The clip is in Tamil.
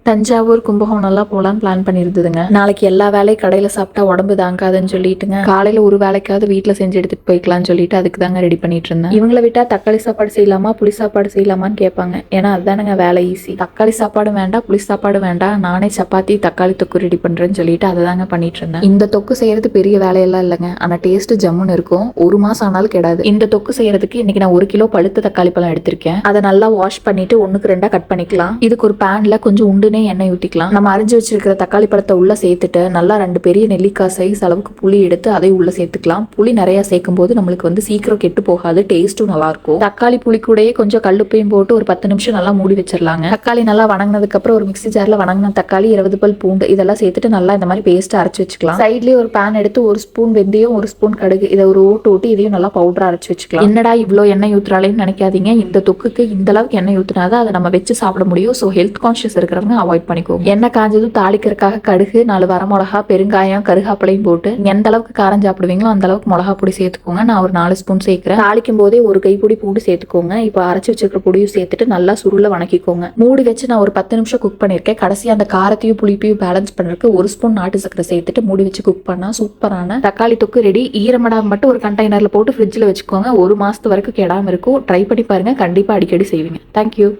தஞ்சாவூர் கும்பகோணம்லாம் போகலான்னு பிளான் பண்ணியிருந்ததுங்க. நாளைக்கு எல்லா வேலையும் கடையில் சாப்பிட்டா உடம்பு தாங்காதுன்னு சொல்லிட்டுங்க காலையில் ஒரு வேலைக்காவது வீட்டில் செஞ்சு எடுத்துகிட்டு போய்க்கலாம்னு சொல்லிட்டு அதுக்கு தாங்க ரெடி பண்ணிட்டு இருந்தேன். இவங்களை விட்டால் தக்காளி சாப்பாடு செய்யலாமா புளி சாப்பாடு செய்யலாமான்னு கேட்பாங்க. ஏன்னா அதுதானுங்க வேலை ஈஸி. தக்காளி சாப்பாடு வேண்டாம் புளி சாப்பாடு வேண்டாம், நானே சப்பாத்தி தக்காளி தொக்கு ரெடி பண்ணுறேன்னு சொல்லிட்டு அதை தாங்க பண்ணிட்டு இருந்தேன். இந்த தொக்கு செய்யறது பெரிய வேலையெல்லாம் இல்லைங்க, ஆனால் டேஸ்ட் ஜம்முன்னு இருக்கும். 1 மாசம் ஆனாலும் கெடாது. இந்த தொக்கு செய்யறதுக்கு இன்னைக்கு நான் 1 கிலோ பழுத்த தக்காளி பழம் எடுத்திருக்கேன். அதை நல்லா வாஷ் பண்ணிட்டு 1க்கு 2 கட் பண்ணிக்கலாம். இதுக்கு ஒரு பேன்ல கொஞ்சம் உண்டு எண்ணெய் ஊற்றிக்கலாம். நம்ம அரிஞ்சு வச்சிருக்கிற தக்காளி பழத்தை உள்ள சேர்த்துட்டு நல்லா 2 பெரிய நெல்லிக்காய் சைஸ் அளவுக்கு புளி எடுத்து அதை உள்ள சேர்த்துக்கலாம். புளி நிறைய சேர்க்கும் போது நம்மளுக்கு சீக்கிரம் கெட்டு போகாது, டேஸ்ட்டும் நல்லா இருக்கும். தக்காளி புளி கூடயே கொஞ்சம் கல்லுப்பையும் போட்டு ஒரு 10 நிமிஷம் நல்லா மூடி வச்சிடலாங்க. தக்காளி நல்லா வணங்கினதுக்கு அப்புறம் ஒரு மிக்ஸி ஜார்ல வணங்கின தக்காளி 20 பல் பூண்டு இதெல்லாம் சேர்த்துட்டு நல்லா இந்த மாதிரி பேஸ்ட் அரைச்சு வச்சுக்கலாம். சைட்லயே ஒரு பேன் எடுத்து 1 ஸ்பூன் வெந்தயம் 1 ஸ்பூன் கடுகு இதை ஒரு ஓட்டு இதையும் நல்லா பவுடர் அரைச்சு வச்சுக்கலாம். என்னடா இவ்வளோ எண்ணெய் ஊத்துறாளேன்னு நினைக்காதீங்க. இந்த தொக்குக்கு இந்த அளவுக்கு எண்ணெய் ஊத்துனாதான் அதை நம்ம வச்சு சாப்பிட முடியும். ஸோ ஹெல்த் கான்ஷியஸ் இருக்கிறவங்க அவாய்ட் பண்ணிக்கோங்க. எண்ணெய் காஞ்சதும் தாளிக்கிறதுக்காக கடுகு 4 வரமிளகா பெருங்காயம் கருகாப்பிளையும் போட்டு எந்த அளவுக்கு காரம் சாப்பிடுவீங்களோ அந்த அளவுக்கு மிளகா பொடி சேர்த்துக்கோங்க. நான் ஒரு 4 ஸ்பூன் சேர்க்கிறேன். தாளிக்கும் போதே ஒரு கைப்பொடி பூண்டு சேர்த்துக்கோங்க. இப்போ அரைச்சு வச்சிருக்கிற பொடியும் சேர்த்துட்டு நல்லா சுருள வணக்கிக்கோங்க. மூடி வச்சு நான் ஒரு 10 நிமிஷம் குக் பண்ணிருக்கேன். கடைசி அந்த காரத்தையும் புளிப்பையும் பேலன்ஸ் பண்றதுக்கு 1 ஸ்பூன் நாட்டு சக்கரை சேர்த்துட்டு மூடி வச்சு குக் பண்ணா சூப்பரான தக்காளி தொக்கு ரெடி. ஈரமடாம மட்டும் ஒரு கண்டெய்னர்ல போட்டு ஃப்ரிட்ஜில் வச்சுக்கோங்க. 1 மாசத்து வரைக்கும் கெடாம இருக்கும். ட்ரை பண்ணி பாருங்க, கண்டிப்பா அடிக்கடி செய்வீங்க. தேங்க்யூ.